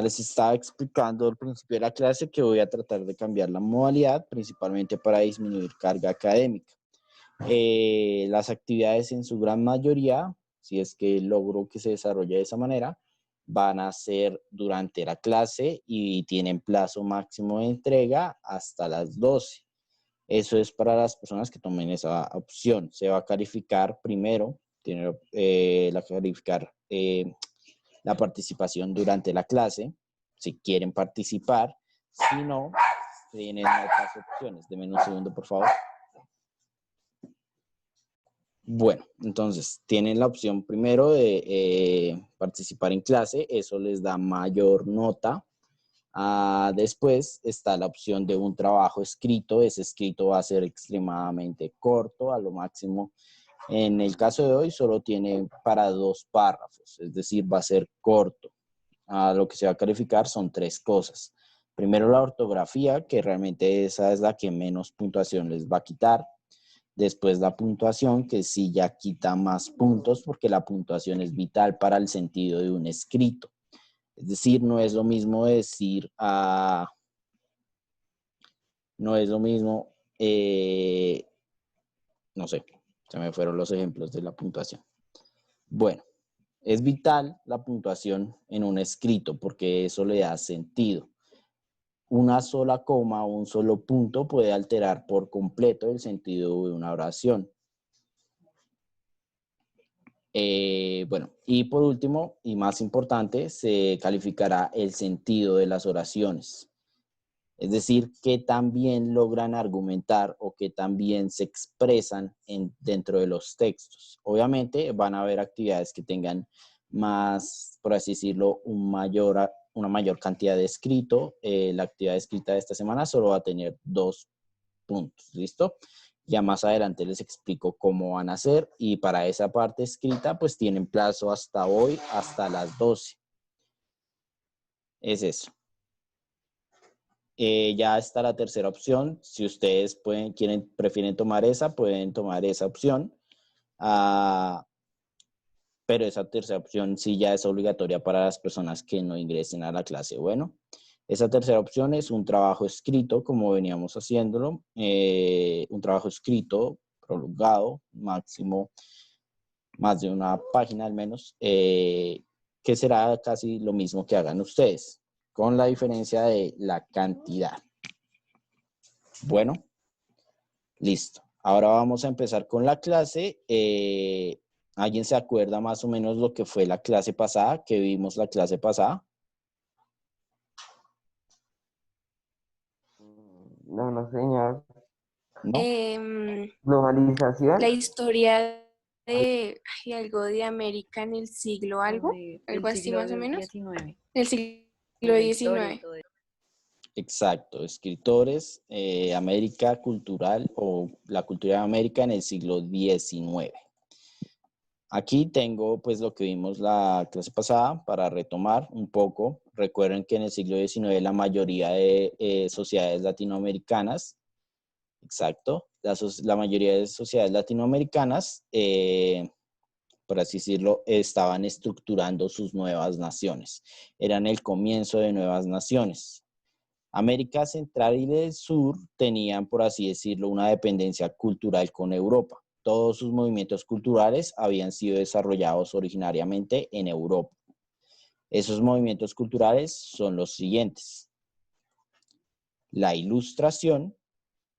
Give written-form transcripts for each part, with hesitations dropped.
Les estaba explicando al principio de la clase que voy a tratar de cambiar la modalidad, principalmente para disminuir carga académica. Las actividades en su gran mayoría, si es que logro que se desarrolle de esa manera, van a ser durante la clase y tienen plazo máximo de entrega hasta las 12. Eso es para las personas que tomen esa opción. Se va a calificar primero, tiene la participación durante la clase, si quieren participar. Si no, tienen otras opciones. Denme un segundo, por favor. Bueno, entonces tienen la opción primero de participar en clase, eso les da mayor nota. Después está la opción de un trabajo escrito, ese escrito va a ser extremadamente corto, a lo máximo. En el caso de hoy solo tiene para 2 párrafos, es decir, va a ser corto. Lo que se va a calificar son 3 cosas. Primero la ortografía, que realmente esa es la que menos puntuación les va a quitar. Después la puntuación, que sí ya quita más puntos porque la puntuación es vital para el sentido de un escrito. Es decir, no es lo mismo decir no es lo mismo, no sé, se me fueron los ejemplos de la puntuación. Bueno, es vital la puntuación en un escrito porque eso le da sentido. Una sola coma o un solo punto puede alterar por completo el sentido de una oración. Bueno, y por último, y más importante, se calificará el sentido de las oraciones. Es decir, qué tan bien logran argumentar o qué tan bien se expresan dentro de los textos. Obviamente van a haber actividades que tengan más, por así decirlo, una mayor cantidad de escrito. La actividad escrita de esta semana solo va a tener 2 puntos, ¿listo? Ya más adelante les explico cómo van a hacer y para esa parte escrita pues tienen plazo hasta hoy, hasta las 12. Es eso. Ya está la tercera opción. Si ustedes prefieren tomar esa, pueden tomar esa opción. Pero esa tercera opción sí ya es obligatoria para las personas que no ingresen a la clase. Bueno, esa tercera opción es un trabajo escrito, como veníamos haciéndolo. Un trabajo escrito, prolongado, máximo más de una página al menos, que será casi lo mismo que hagan ustedes, con la diferencia de la cantidad. Bueno, listo. Ahora vamos a empezar con la clase. ¿Alguien se acuerda más o menos lo que fue la clase pasada, que vimos la clase pasada? No, no, señor. ¿No? Globalización. La historia de algo de América en el siglo algo así más o menos. El siglo XIX. Exacto, escritores, América cultural o la cultura de América en el siglo XIX. Aquí tengo pues lo que vimos la clase pasada para retomar un poco. Recuerden que en el siglo XIX la mayoría de sociedades latinoamericanas, exacto, la mayoría de sociedades latinoamericanas, por así decirlo, estaban estructurando sus nuevas naciones. Eran el comienzo de nuevas naciones. América Central y del Sur tenían, por así decirlo, una dependencia cultural con Europa. Todos sus movimientos culturales habían sido desarrollados originariamente en Europa. Esos movimientos culturales son los siguientes. La Ilustración,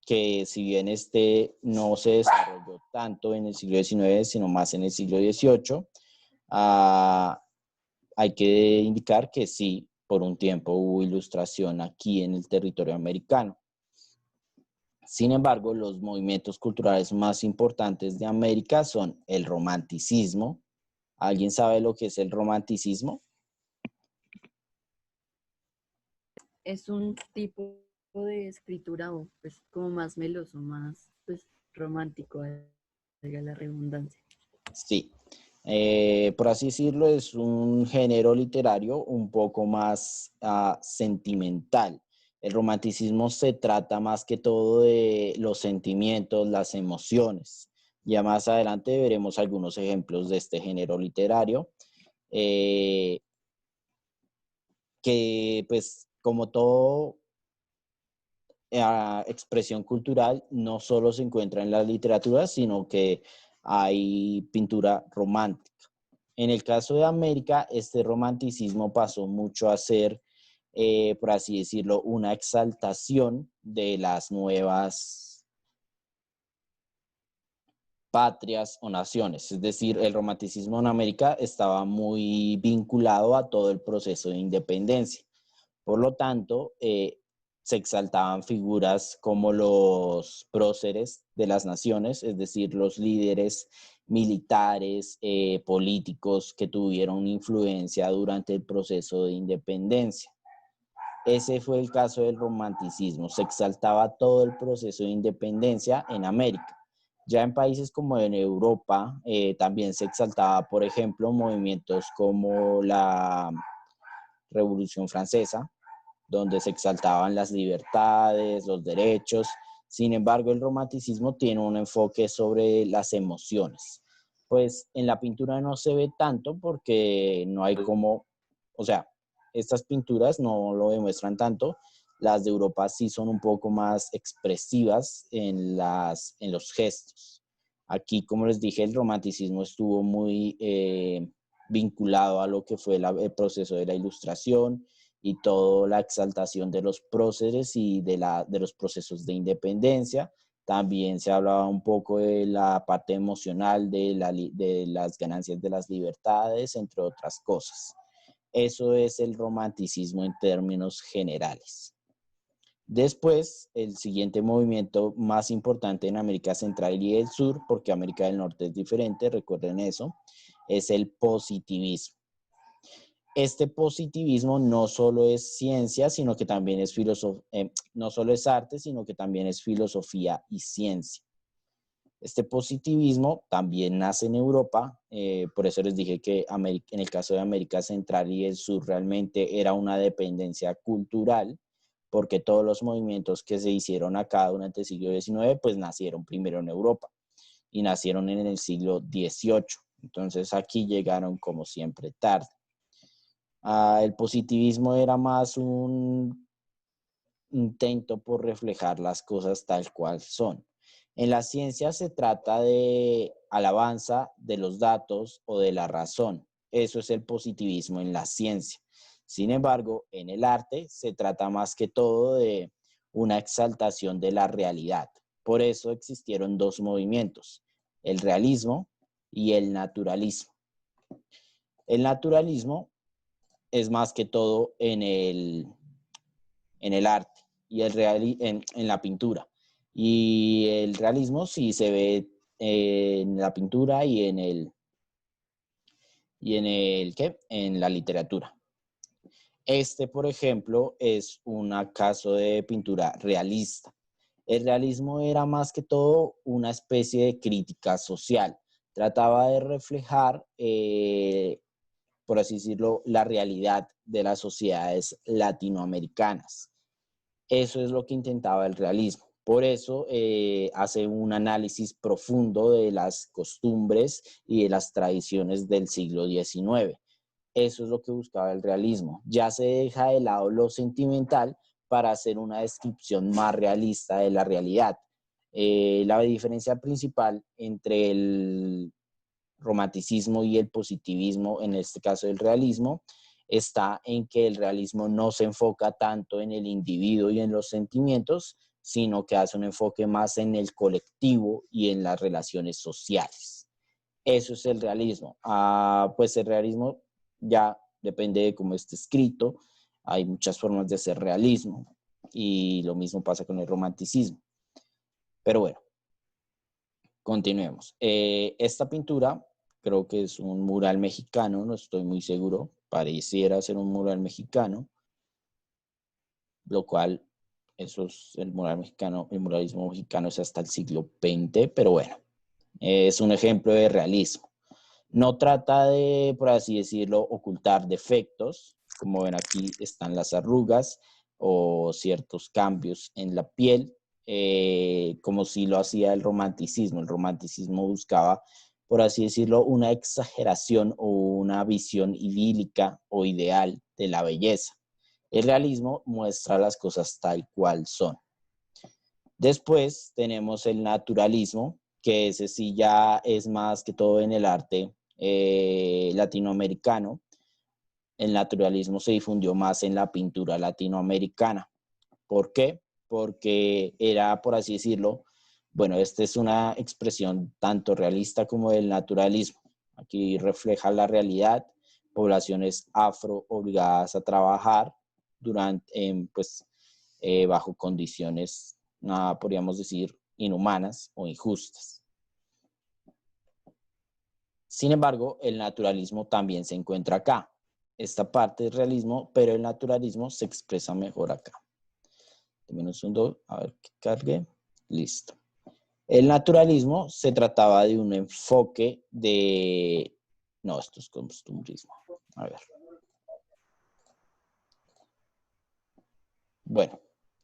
que si bien no se desarrolló tanto en el siglo XIX, sino más en el siglo XVIII, hay que indicar que sí, por un tiempo hubo ilustración aquí en el territorio americano. Sin embargo, los movimientos culturales más importantes de América son el romanticismo. ¿Alguien sabe lo que es el romanticismo? Es un tipo de escritura pues como más meloso, más pues romántico, valga la redundancia. Sí. Por así decirlo, es un género literario un poco más sentimental. El romanticismo se trata más que todo de los sentimientos, las emociones. Ya más adelante veremos algunos ejemplos de este género literario, que que pues como todo expresión cultural no solo se encuentra en la literatura, sino que hay pintura romántica. En el caso de América, este romanticismo pasó mucho a ser, por así decirlo, una exaltación de las nuevas patrias o naciones. Es decir, el romanticismo en América estaba muy vinculado a todo el proceso de independencia. Por lo tanto, se exaltaban figuras como los próceres de las naciones, es decir, los líderes militares, políticos que tuvieron influencia durante el proceso de independencia. Ese fue el caso del romanticismo. Se exaltaba todo el proceso de independencia en América. Ya en países como en Europa, también se exaltaba, por ejemplo, movimientos como la Revolución Francesa, donde se exaltaban las libertades, los derechos. Sin embargo, el romanticismo tiene un enfoque sobre las emociones. Pues en la pintura no se ve tanto porque no hay como, o sea, estas pinturas no lo demuestran tanto. Las de Europa sí son un poco más expresivas en los gestos. Aquí, como les dije, el romanticismo estuvo muy vinculado a lo que fue el proceso de la Ilustración y toda la exaltación de los próceres y de los procesos de independencia. También se hablaba un poco de la parte emocional, de las ganancias de las libertades, entre otras cosas. Eso es el romanticismo en términos generales. Después, el siguiente movimiento más importante en América Central y el Sur, porque América del Norte es diferente, recuerden eso, es el positivismo. Este positivismo no solo es ciencia, sino que también es no solo es arte, sino que también es filosofía y ciencia. Este positivismo también nace en Europa, por eso les dije que en el caso de América Central y el Sur realmente era una dependencia cultural, porque todos los movimientos que se hicieron acá durante el siglo XIX, pues nacieron primero en Europa y nacieron en el siglo XVIII. Entonces aquí llegaron como siempre tarde. El positivismo era más un intento por reflejar las cosas tal cual son. En la ciencia se trata de alabanza de los datos o de la razón. Eso es el positivismo en la ciencia. Sin embargo, en el arte se trata más que todo de una exaltación de la realidad. Por eso existieron dos movimientos, el realismo y el naturalismo. El naturalismo es más que todo en el arte y en la pintura. Y el realismo sí se ve en la pintura y en la literatura. Este, por ejemplo, es un caso de pintura realista. El realismo era más que todo una especie de crítica social. Trataba de reflejar, por así decirlo, la realidad de las sociedades latinoamericanas. Eso es lo que intentaba el realismo. Por eso hace un análisis profundo de las costumbres y de las tradiciones del siglo XIX. Eso es lo que buscaba el realismo. Ya se deja de lado lo sentimental para hacer una descripción más realista de la realidad. La diferencia principal entre el romanticismo y el positivismo, en este caso el realismo, está en que el realismo no se enfoca tanto en el individuo y en los sentimientos, sino que hace un enfoque más en el colectivo y en las relaciones sociales. Eso es el realismo. Pues el realismo ya depende de cómo esté escrito. Hay muchas formas de hacer realismo y lo mismo pasa con el romanticismo. Pero bueno, continuemos. Esta pintura creo que es un mural mexicano, no estoy muy seguro, pareciera ser un mural mexicano, lo cual eso es el mural mexicano, el muralismo mexicano es hasta el siglo XX, pero bueno, es un ejemplo de realismo. No trata de, por así decirlo, ocultar defectos, como ven aquí están las arrugas o ciertos cambios en la piel, como si lo hacía el romanticismo. El romanticismo buscaba, por así decirlo, una exageración o una visión idílica o ideal de la belleza. El realismo muestra las cosas tal cual son. Después tenemos el naturalismo, que ese sí ya es más que todo en el arte latinoamericano. El naturalismo se difundió más en la pintura latinoamericana. ¿Por qué? Porque era, por así decirlo, bueno, esta es una expresión tanto realista como del naturalismo. Aquí refleja la realidad, poblaciones afro obligadas a trabajar bajo condiciones, podríamos decir, inhumanas o injustas. Sin embargo, el naturalismo también se encuentra acá. Esta parte es realismo, pero el naturalismo se expresa mejor acá. Dame un segundo, a ver que cargue. Listo. El naturalismo se trataba de un enfoque de... No, esto es costumbrismo. A ver. Bueno,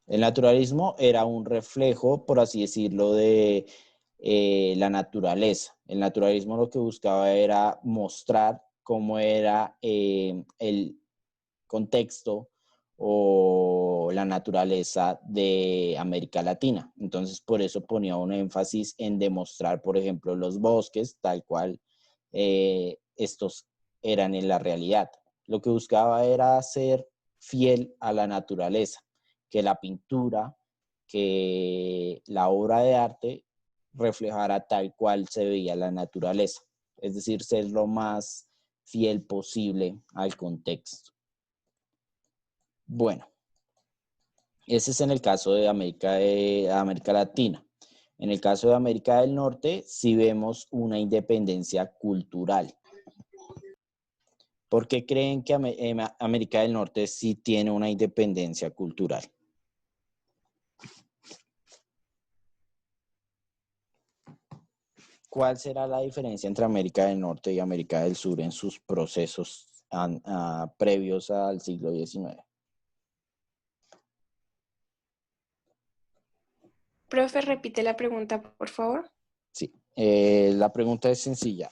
el naturalismo era un reflejo, por así decirlo, de la naturaleza. El naturalismo lo que buscaba era mostrar cómo era el contexto o la naturaleza de América Latina. Entonces, por eso ponía un énfasis en demostrar, por ejemplo, los bosques tal cual estos eran en la realidad. Lo que buscaba era ser fiel a la naturaleza, que la pintura, que la obra de arte reflejara tal cual se veía la naturaleza. Es decir, ser lo más fiel posible al contexto. Bueno, ese es en el caso de América Latina. En el caso de América del Norte, sí vemos una independencia cultural. ¿Por qué creen que América del Norte sí tiene una independencia cultural? ¿Cuál será la diferencia entre América del Norte y América del Sur en sus procesos previos al siglo XIX? Profe, repite la pregunta, por favor. Sí, la pregunta es sencilla.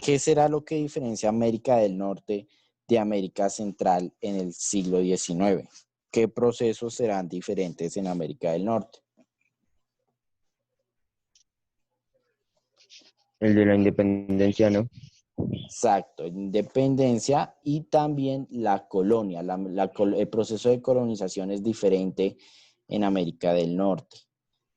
¿Qué será lo que diferencia América del Norte de América Central en el siglo XIX? ¿Qué procesos serán diferentes en América del Norte? El de la independencia, ¿no? Exacto, independencia y también la colonia. El proceso de colonización es diferente en América del Norte.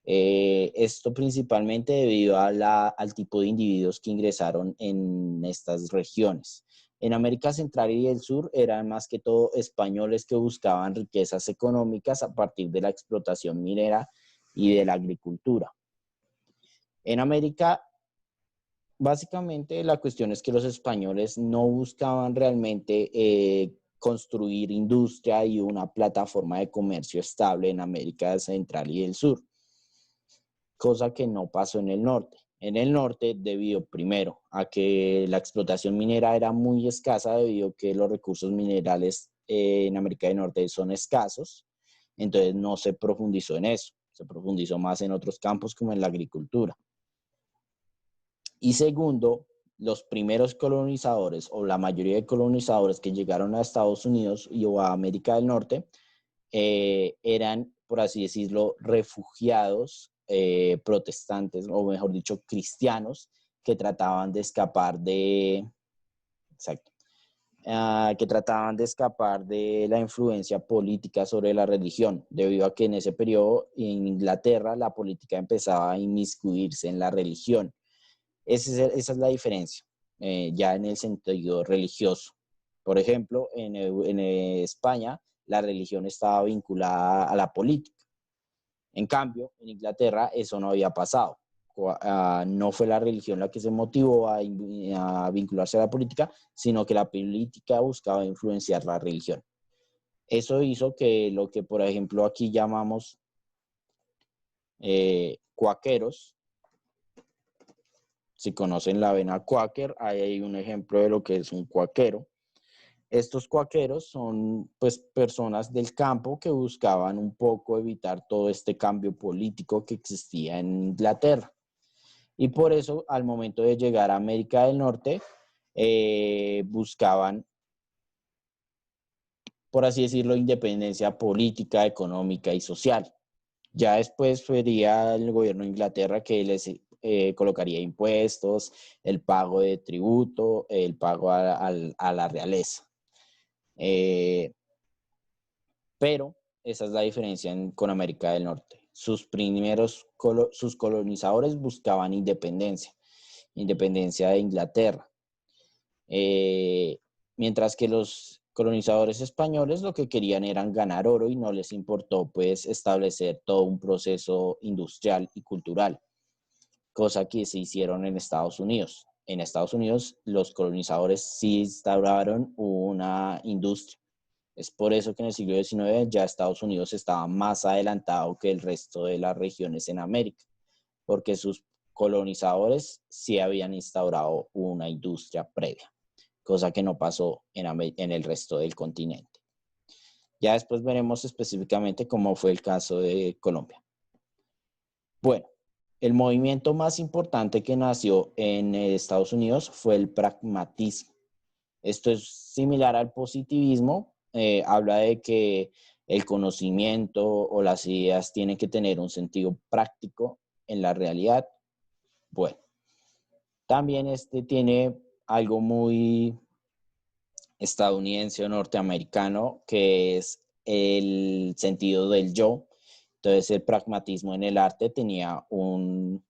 Esto principalmente debido al tipo de individuos que ingresaron en estas regiones. En América Central y el Sur eran más que todo españoles que buscaban riquezas económicas a partir de la explotación minera y de la agricultura. En América, básicamente la cuestión es que los españoles no buscaban realmente construir industria y una plataforma de comercio estable en América Central y el Sur, cosa que no pasó en el norte. En el norte, debido primero a que la explotación minera era muy escasa, debido a que los recursos minerales en América del Norte son escasos, entonces no se profundizó en eso, se profundizó más en otros campos como en la agricultura. Y segundo, los primeros colonizadores o la mayoría de colonizadores que llegaron a Estados Unidos y a América del Norte eran, por así decirlo, refugiados protestantes, o mejor dicho, cristianos, que trataban de escapar que trataban de escapar de la influencia política sobre la religión, debido a que en ese periodo en Inglaterra la política empezaba a inmiscuirse en la religión. Esa es la diferencia, ya en el sentido religioso. Por ejemplo, en España la religión estaba vinculada a la política. En cambio, en Inglaterra eso no había pasado. No fue la religión la que se motivó a vincularse a la política, sino que la política buscaba influenciar la religión. Eso hizo que lo que, por ejemplo, aquí llamamos cuáqueros, si conocen la avena Quaker, ahí hay un ejemplo de lo que es un cuáquero. Estos cuáqueros son pues personas del campo que buscaban un poco evitar todo este cambio político que existía en Inglaterra. Y por eso al momento de llegar a América del Norte buscaban por así decirlo, independencia política, económica y social. Ya después sería el gobierno de Inglaterra que les colocaría impuestos, el pago de tributo, el pago a la realeza. Pero esa es la diferencia con América del Norte. Sus colonizadores buscaban independencia de Inglaterra. Mientras que los colonizadores españoles lo que querían era ganar oro y no les importó pues establecer todo un proceso industrial y cultural, cosa que se hicieron en Estados Unidos. En Estados Unidos los colonizadores sí instauraron una industria. Es por eso que en el siglo XIX ya Estados Unidos estaba más adelantado que el resto de las regiones en América, porque sus colonizadores sí habían instaurado una industria previa, cosa que no pasó en el resto del continente. Ya después veremos específicamente cómo fue el caso de Colombia. Bueno, el movimiento más importante que nació en Estados Unidos fue el pragmatismo. Esto es similar al positivismo, habla de que el conocimiento o las ideas tienen que tener un sentido práctico en la realidad. Bueno, también tiene algo muy estadounidense o norteamericano, que es el sentido del yo. Entonces el pragmatismo en el arte tenía un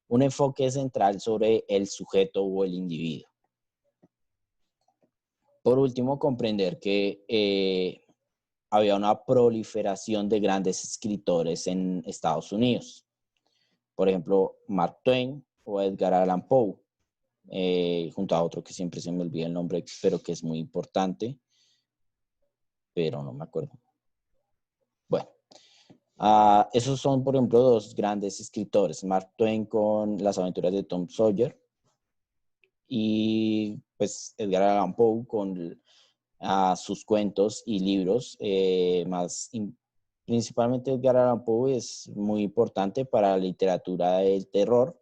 enfoque central sobre el sujeto o el individuo. Por último, comprender que había una proliferación de grandes escritores en Estados Unidos. Por ejemplo, Mark Twain o Edgar Allan Poe, junto a otro que siempre se me olvida el nombre, pero que es muy importante, pero no me acuerdo. Bueno, esos son, por ejemplo, dos grandes escritores, Mark Twain con Las aventuras de Tom Sawyer y pues Edgar Allan Poe con sus cuentos y libros. Principalmente Edgar Allan Poe es muy importante para la literatura del terror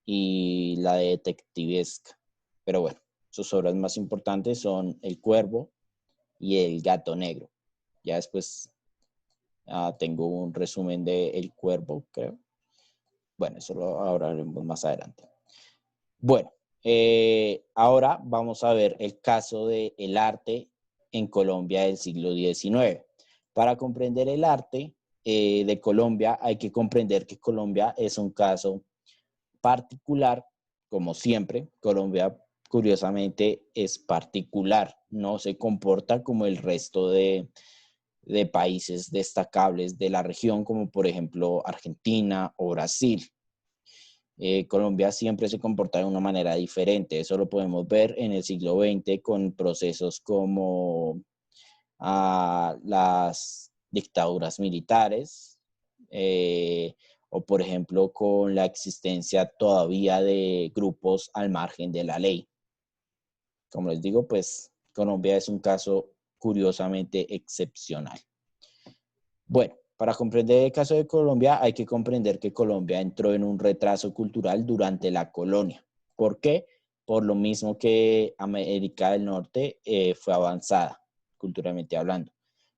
y la detectivesca. Pero bueno, sus obras más importantes son El Cuervo y El Gato Negro. Ya después tengo un resumen de El Cuervo, creo. Bueno, eso lo hablaremos más adelante. Bueno, ahora vamos a ver el caso del arte en Colombia del siglo XIX. Para comprender el arte de Colombia hay que comprender que Colombia es un caso particular, como siempre. Colombia, curiosamente, es particular, no se comporta como el resto de países destacables de la región, como por ejemplo Argentina o Brasil. Colombia siempre se comporta de una manera diferente. Eso lo podemos ver en el siglo XX con procesos como las dictaduras militares, o por ejemplo con la existencia todavía de grupos al margen de la ley. Como les digo, pues Colombia es un caso curiosamente excepcional. Bueno, para comprender el caso de Colombia hay que comprender que Colombia entró en un retraso cultural durante la colonia. ¿Por qué? Por lo mismo que América del Norte fue avanzada, culturalmente hablando.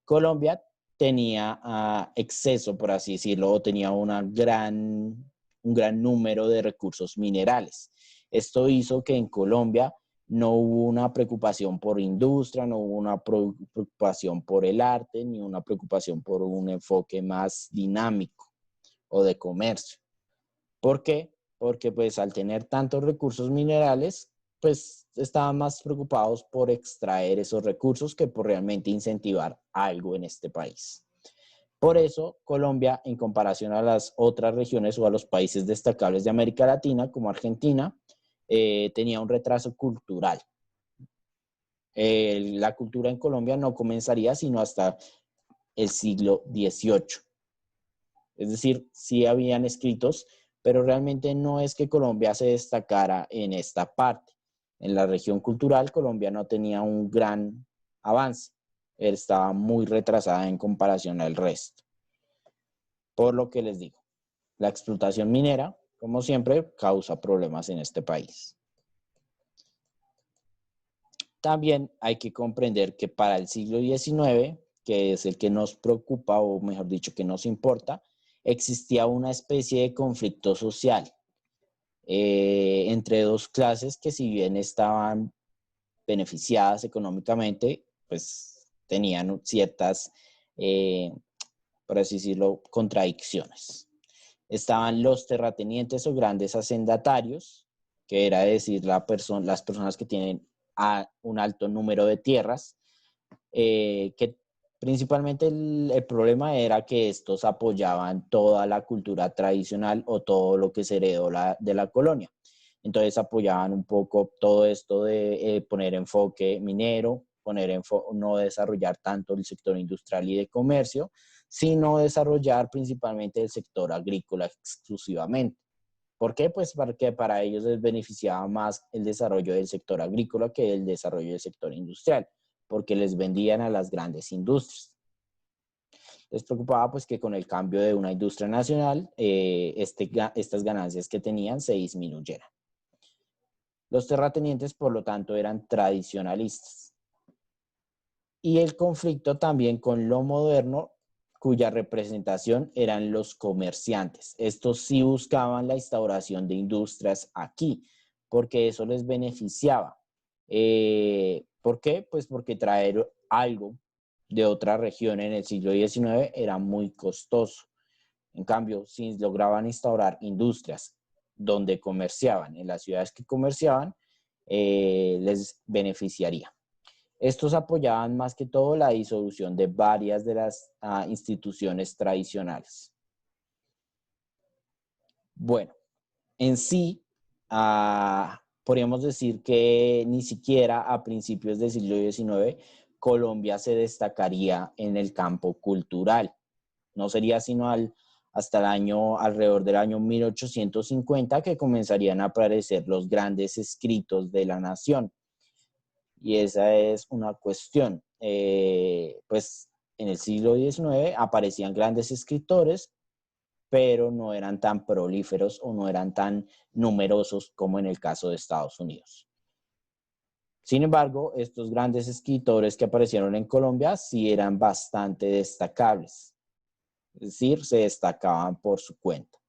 Colombia tenía exceso, por así decirlo, o tenía un gran número de recursos minerales. Esto hizo que en Colombia no hubo una preocupación por industria, no hubo una preocupación por el arte, ni una preocupación por un enfoque más dinámico o de comercio. ¿Por qué? Porque pues al tener tantos recursos minerales, pues estaban más preocupados por extraer esos recursos que por realmente incentivar algo en este país. Por eso, Colombia, en comparación a las otras regiones o a los países destacables de América Latina, como Argentina, tenía un retraso cultural. La cultura en Colombia no comenzaría sino hasta el siglo XVIII. Es decir, sí habían escritos, pero realmente no es que Colombia se destacara en esta parte. En la región cultural, Colombia no tenía un gran avance. Estaba muy retrasada en comparación al resto. Por lo que les digo, la explotación minera, como siempre, causa problemas en este país. También hay que comprender que para el siglo XIX, que es el que nos preocupa, o mejor dicho, que nos importa, existía una especie de conflicto social entre dos clases que, si bien estaban beneficiadas económicamente, pues tenían ciertas, por así decirlo, contradicciones. Estaban los terratenientes o grandes hacendatarios, que era decir, las personas que tienen un alto número de tierras, que principalmente el problema era que estos apoyaban toda la cultura tradicional o todo lo que se heredó de la colonia. Entonces apoyaban un poco todo esto de poner enfoque minero, no desarrollar tanto el sector industrial y de comercio, sino desarrollar principalmente el sector agrícola exclusivamente. ¿Por qué? Pues porque para ellos les beneficiaba más el desarrollo del sector agrícola que el desarrollo del sector industrial, porque les vendían a las grandes industrias. Les preocupaba pues que con el cambio de una industria nacional, estas ganancias que tenían se disminuyeran. Los terratenientes, por lo tanto, eran tradicionalistas. Y el conflicto también con lo moderno, cuya representación eran los comerciantes. Estos sí buscaban la instauración de industrias aquí, porque eso les beneficiaba. ¿Por qué? Pues porque traer algo de otra región en el siglo XIX era muy costoso. En cambio, si lograban instaurar industrias donde comerciaban, en las ciudades que comerciaban, les beneficiaría. Estos apoyaban más que todo la disolución de varias de las instituciones tradicionales. Bueno, en sí, podríamos decir que ni siquiera a principios del siglo XIX Colombia se destacaría en el campo cultural. No sería sino hasta alrededor del año 1850 que comenzarían a aparecer los grandes escritos de la nación. Y esa es una cuestión. Pues en el siglo XIX aparecían grandes escritores, pero no eran tan prolíferos o no eran tan numerosos como en el caso de Estados Unidos. Sin embargo, estos grandes escritores que aparecieron en Colombia sí eran bastante destacables. Es decir, se destacaban por su cuenta.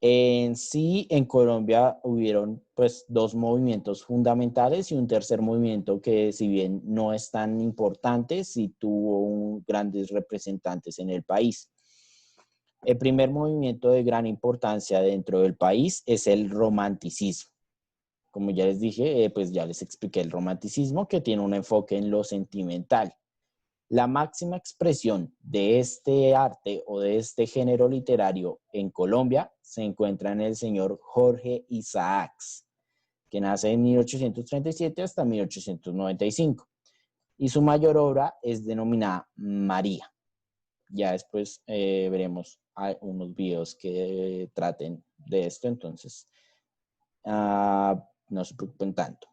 En sí, en Colombia hubieron pues dos movimientos fundamentales y un tercer movimiento que, si bien no es tan importante, sí tuvo grandes representantes en el país. El primer movimiento de gran importancia dentro del país es el romanticismo. Como ya les dije, pues ya les expliqué el romanticismo, que tiene un enfoque en lo sentimental. La máxima expresión de este arte o de este género literario en Colombia se encuentra en el señor Jorge Isaacs, que nace en 1837 hasta 1895. Y su mayor obra es denominada María. Ya después veremos unos videos que traten de esto, entonces no se preocupen tanto.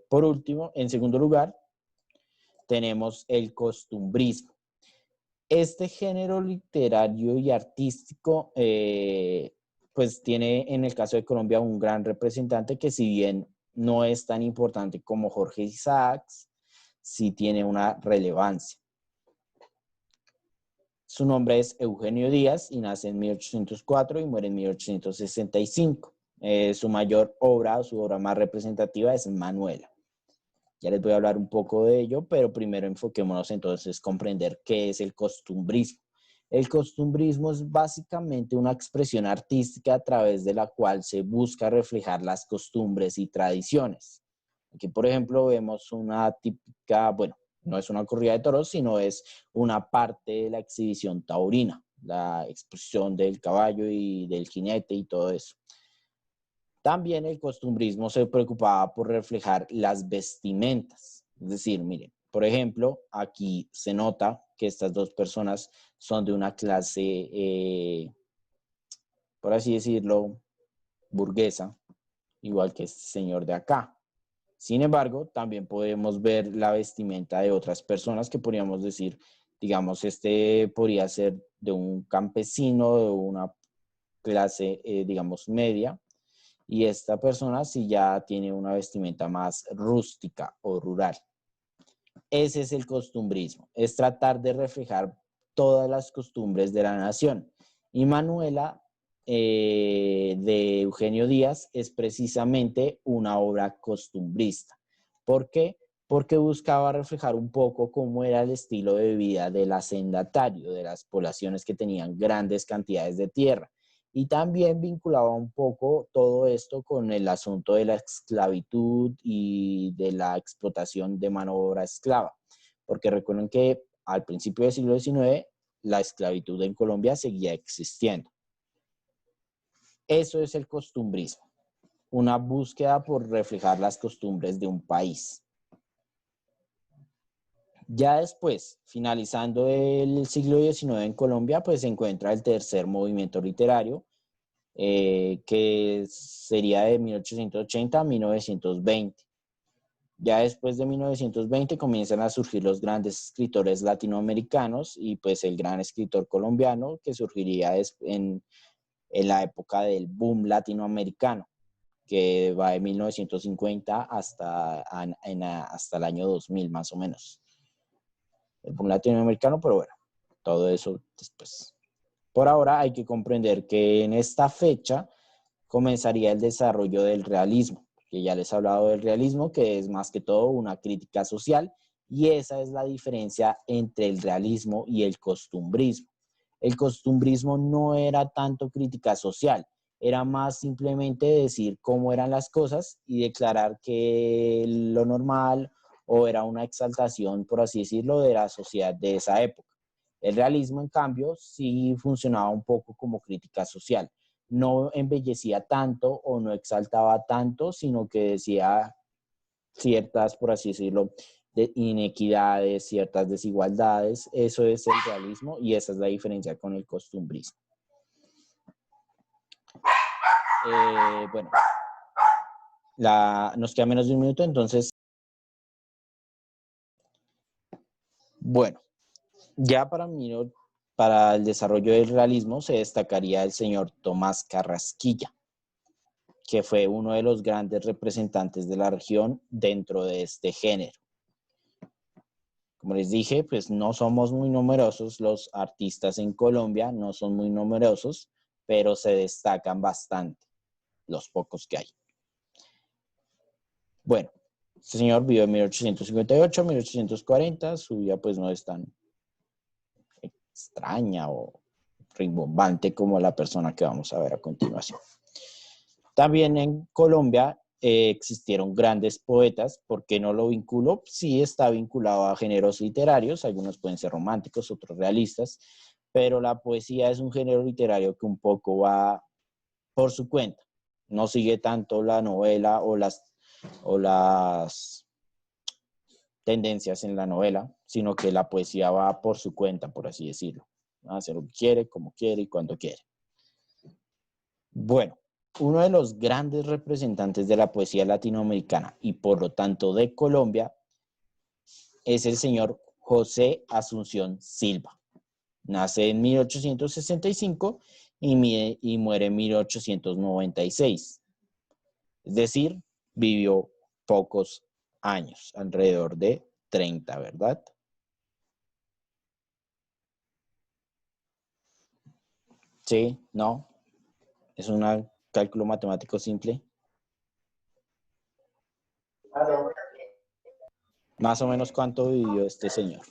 Por último, en segundo lugar, tenemos el costumbrismo. Este género literario y artístico, pues tiene en el caso de Colombia un gran representante que, si bien no es tan importante como Jorge Isaacs, sí tiene una relevancia. Su nombre es Eugenio Díaz y nace en 1804 y muere en 1865. Su mayor obra, su obra más representativa es Manuela. Ya les voy a hablar un poco de ello, pero primero enfoquémonos entonces en comprender qué es el costumbrismo. El costumbrismo es básicamente una expresión artística a través de la cual se busca reflejar las costumbres y tradiciones. Aquí, por ejemplo, vemos una típica, bueno, no es una corrida de toros, sino es una parte de la exhibición taurina, la expresión del caballo y del jinete y todo eso. También el costumbrismo se preocupaba por reflejar las vestimentas. Es decir, miren, por ejemplo, aquí se nota que estas dos personas son de una clase, por así decirlo, burguesa, igual que este señor de acá. Sin embargo, también podemos ver la vestimenta de otras personas que podríamos decir, digamos, este podría ser de un campesino, de una clase, digamos, media, y esta persona sí ya tiene una vestimenta más rústica o rural. Ese es el costumbrismo, es tratar de reflejar todas las costumbres de la nación. Y Manuela de Eugenio Díaz es precisamente una obra costumbrista. ¿Por qué? Porque buscaba reflejar un poco cómo era el estilo de vida del hacendatario, de las poblaciones que tenían grandes cantidades de tierra. Y también vinculaba un poco todo esto con el asunto de la esclavitud y de la explotación de mano de obra esclava. Porque recuerden que al principio del siglo XIX la esclavitud en Colombia seguía existiendo. Eso es el costumbrismo, una búsqueda por reflejar las costumbres de un país. Ya después, finalizando el siglo XIX en Colombia, pues se encuentra el tercer movimiento literario, que sería de 1880 a 1920. Ya después de 1920 comienzan a surgir los grandes escritores latinoamericanos y pues el gran escritor colombiano que surgiría en la época del boom latinoamericano, que va de 1950 hasta el año 2000 más o menos. El boom latinoamericano, pero bueno, todo eso después. Por ahora hay que comprender que en esta fecha comenzaría el desarrollo del realismo, que ya les he hablado del realismo, que es más que todo una crítica social, y esa es la diferencia entre el realismo y el costumbrismo. El costumbrismo no era tanto crítica social, era más simplemente decir cómo eran las cosas y declarar que lo normal o era una exaltación, por así decirlo, de la sociedad de esa época. El realismo, en cambio, sí funcionaba un poco como crítica social. No embellecía tanto o no exaltaba tanto, sino que decía ciertas, por así decirlo, de inequidades, ciertas desigualdades. Eso es el realismo y esa es la diferencia con el costumbrismo. Bueno, nos queda menos de un minuto, entonces, bueno, ya para el desarrollo del realismo se destacaría el señor Tomás Carrasquilla, que fue uno de los grandes representantes de la región dentro de este género. Como les dije, pues no somos muy numerosos, los artistas en Colombia no son muy numerosos, pero se destacan bastante los pocos que hay. Bueno, este señor vivió en 1858, 1840, su vida pues no es tan extraña o rimbombante como la persona que vamos a ver a continuación. También en Colombia existieron grandes poetas. ¿Por qué no lo vinculo? Sí está vinculado a géneros literarios, algunos pueden ser románticos, otros realistas, pero la poesía es un género literario que un poco va por su cuenta. No sigue tanto la novela o las tendencias en la novela, sino que la poesía va por su cuenta, por así decirlo. Va a hacer lo que quiere, como quiere y cuando quiere. Bueno, uno de los grandes representantes de la poesía latinoamericana y por lo tanto de Colombia es el señor José Asunción Silva. Nace en 1865 y muere en 1896. Es decir, vivió pocos años, alrededor de 30, ¿verdad? Sí, no. Es un cálculo matemático simple. Más o menos cuánto vivió este señor.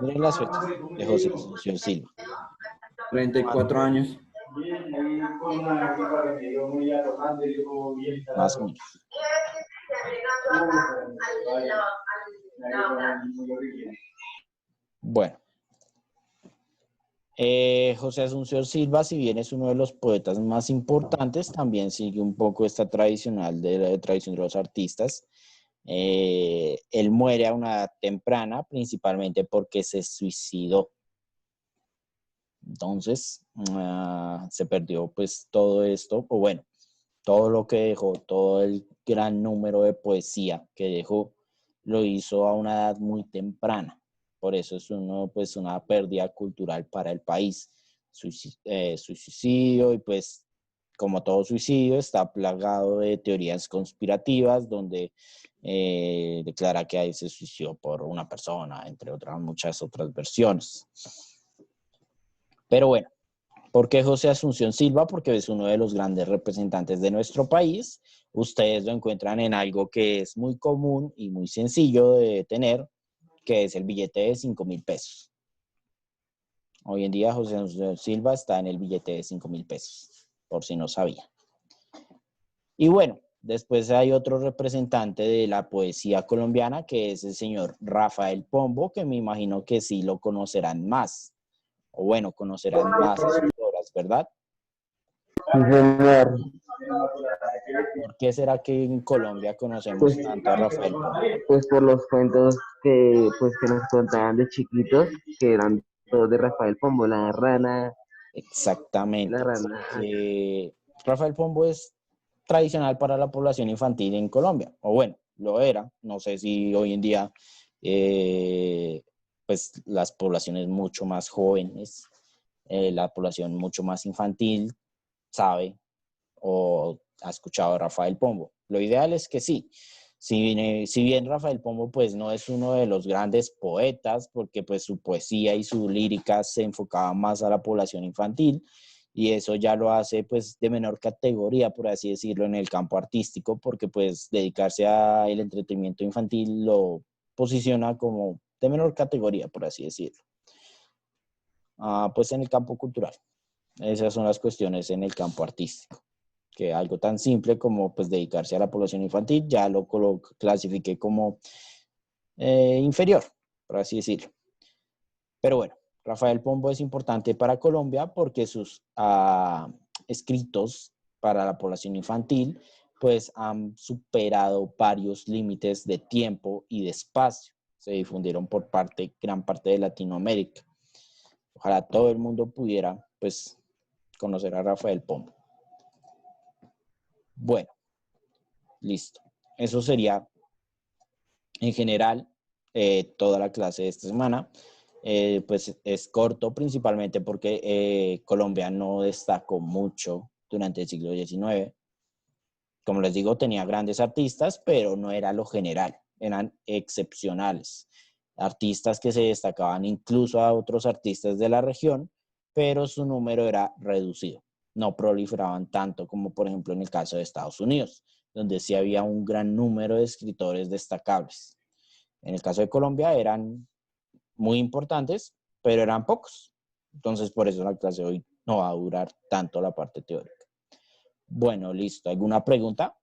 Miren las fechas de José Asunción Silva. 34 años. Más o menos. Bueno. José Asunción Silva, si bien es uno de los poetas más importantes, también sigue un poco esta tradición de los artistas. Él muere a una edad temprana, principalmente porque se suicidó. Entonces, se perdió pues todo esto, o bueno, todo lo que dejó, todo el gran número de poesía que dejó, lo hizo a una edad muy temprana. Por eso es una pérdida cultural para el país. suicidio, y pues como todo suicidio está plagado de teorías conspirativas donde declara que ahí se suicidó por una persona, entre otras muchas otras versiones. Pero bueno, ¿por qué José Asunción Silva? Porque es uno de los grandes representantes de nuestro país. Ustedes lo encuentran en algo que es muy común y muy sencillo de tener, que es el billete de 5,000 pesos. Hoy en día José Asunción Silva está en el billete de 5,000 pesos, por si no sabía. Y bueno, después hay otro representante de la poesía colombiana, que es el señor Rafael Pombo, que me imagino que sí lo conocerán más. O bueno, conocerán más sus obras, ¿verdad? Sí, señor. ¿Por qué será que en Colombia conocemos tanto a Rafael Pombo? Pues por los cuentos que nos contaban de chiquitos, que eran todos de Rafael Pombo, la rana, Exactamente. la rana. Que Rafael Pombo es tradicional para la población infantil en Colombia, o bueno, lo era. No sé si hoy en día, pues las poblaciones mucho más jóvenes, la población mucho más infantil, sabe o ha escuchado a Rafael Pombo. Lo ideal es que sí. Si bien Rafael Pombo pues no es uno de los grandes poetas, porque pues su poesía y su lírica se enfocaba más a la población infantil, y eso ya lo hace pues de menor categoría, por así decirlo, en el campo artístico, porque pues dedicarse al entretenimiento infantil lo posiciona como de menor categoría, por así decirlo. Pues en el campo cultural. Esas son las cuestiones en el campo artístico, que algo tan simple como pues dedicarse a la población infantil ya lo clasifiqué como inferior, por así decirlo. Pero bueno, Rafael Pombo es importante para Colombia porque sus escritos para la población infantil pues han superado varios límites de tiempo y de espacio. Se difundieron por gran parte de Latinoamérica. Ojalá todo el mundo pudiera pues conocer a Rafael Pombo. Bueno, listo. Eso sería en general toda la clase de esta semana. Pues es corto principalmente porque Colombia no destacó mucho durante el siglo XIX. Como les digo, tenía grandes artistas, pero no era lo general, eran excepcionales. Artistas que se destacaban incluso a otros artistas de la región, pero su número era reducido. No proliferaban tanto como por ejemplo en el caso de Estados Unidos, donde sí había un gran número de escritores destacables. En el caso de Colombia eran muy importantes, pero eran pocos. Entonces por eso la clase de hoy no va a durar tanto la parte teórica. Bueno, listo. ¿Alguna pregunta?